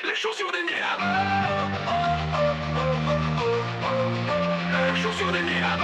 Les chaussures des niames. Les chaussures des niames.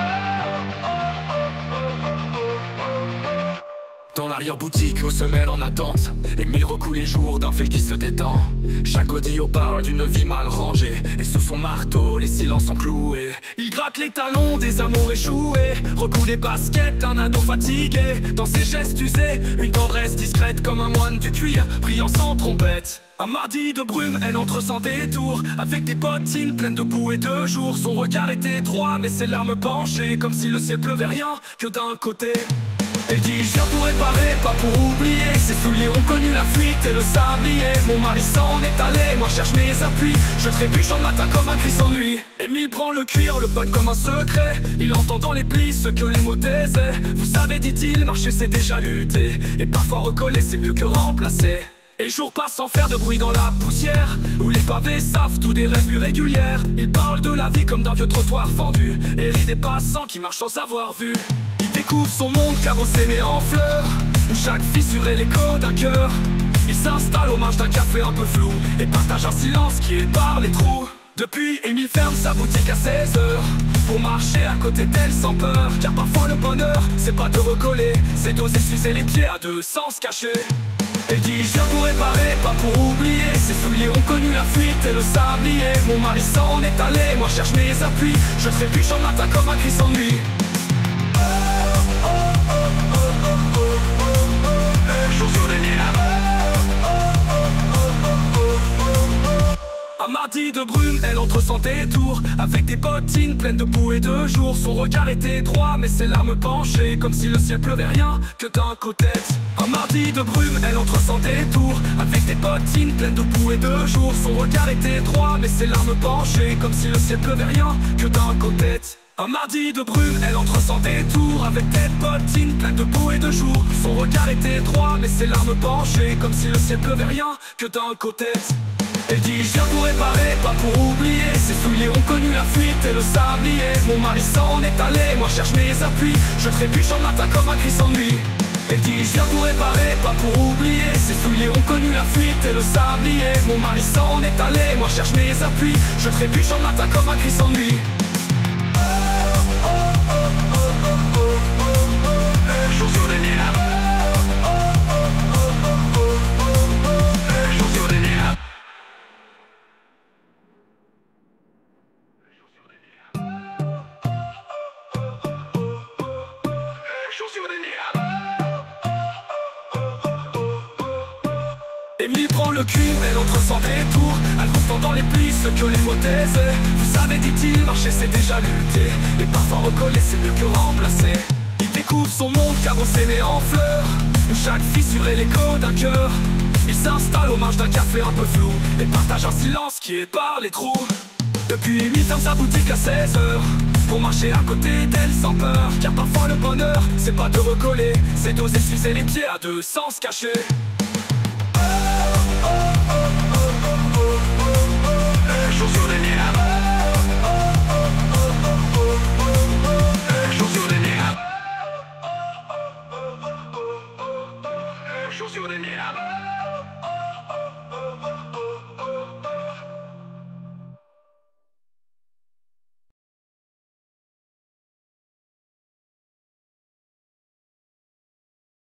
Dans l'arrière-boutique, aux semelles en attente, Émile recoule les jours d'un fait qui se détend. Chaque audio parle d'une vie mal rangée, et sous son marteau, les silences sont cloués. Il gratte les talons des amours échoués, recoule les baskets d'un ado fatigué. Dans ses gestes usés, une tendresse discrète comme un moine du cuir, priant sans trompette. Un mardi de brume, elle entre sans détour, avec des bottines pleines de boue et de jour. Son regard était droit, mais ses larmes penchées, comme si le ciel pleuvait rien que d'un côté. Elle dit je viens pour réparer, pas pour oublier. Ses souliers ont connu la fuite et le sablier. Mon mari s'en est allé, moi cherche mes appuis. Je trébuche en matin comme un cri sans nuit. Émile prend le cuir, le pote comme un secret. Il entend dans les plis ce que les mots taisaient. Vous savez, dit-il, marcher c'est déjà lutter, et parfois recoller c'est mieux que remplacer. Et le jour passe sans faire de bruit dans la poussière, où les pavés savent tout des rêves irrégulières. Il parle de la vie comme d'un vieux trottoir fendu, et rit des passants qui marchent sans avoir vu. Il découvre son monde carrossé mais en fleurs, où chaque fissure est l'écho d'un cœur. Il s'installe au marge d'un café un peu flou, et partage un silence qui épare les trous. Depuis, Émile ferme sa boutique à 16 heures, pour marcher à côté d'elle sans peur. Car parfois le bonheur, c'est pas de recoller, c'est d'oser s'user les pieds à deux sans se cacher. Elle dit je viens pour réparer, pas pour oublier. Ses souliers ont connu la fuite et le sablier. Mon mari s'en est allé, moi cherche mes appuis. Je trébuche en matin comme un cri sans nuit. Chaussures des niames. Un mardi de brume, elle entre sans détour, avec des bottines pleines de boue et de jour. Son regard était droit, mais ses larmes penchées, comme si le ciel pleuvait rien que d'un côté. Un mardi de brume, elle entre sans détour, avec des bottines pleines de boue et de jour. Son regard était droit, mais ses larmes penchées, comme si le ciel pleuvait rien que d'un côté. Un mardi de brume, elle entre sans détour, avec des bottines pleines de boue et de jour. Son regard était droit, mais ses larmes penchées, comme si le ciel pleuvait rien que d'un côté. Elle dit je viens pour réparer, pas pour oublier. Ses souliers ont connu la fuite et le sablier. Mon mari s'en est allé, moi cherche mes appuis. Je trébuche en matin comme un cri sans nuit. Elle dit je viens pour réparer, pas pour oublier. Ses souliers ont connu la fuite et le sablier. Mon mari s'en est allé, moi cherche mes appuis. Je trébuche en matin comme un cri sans nuit. Chaussures des niames. Chaussures des niames. Chaussures des niames. Émile prend le cuir, elle entre sans détour. Elle ressent dans les plis ce que les mots taisaient. Vous savez, dit-il, marcher c'est déjà lutter, et parfois recoller c'est mieux que remplacer. Il découvre son monde carrossé mais en fleurs, où chaque fissure est l'écho d'un cœur. Il s'installe au marge d'un café un peu flou, et partage un silence qui épare les trous. Depuis, Émile ferme sa boutique à 16 heures, pour marcher à côté d'elle sans peur. Car parfois le bonheur, c'est pas de recoller, c'est d'oser s'user les pieds à deux sans se cacher. Chaussures des niames. Chaussures des niames. Chaussures des niames.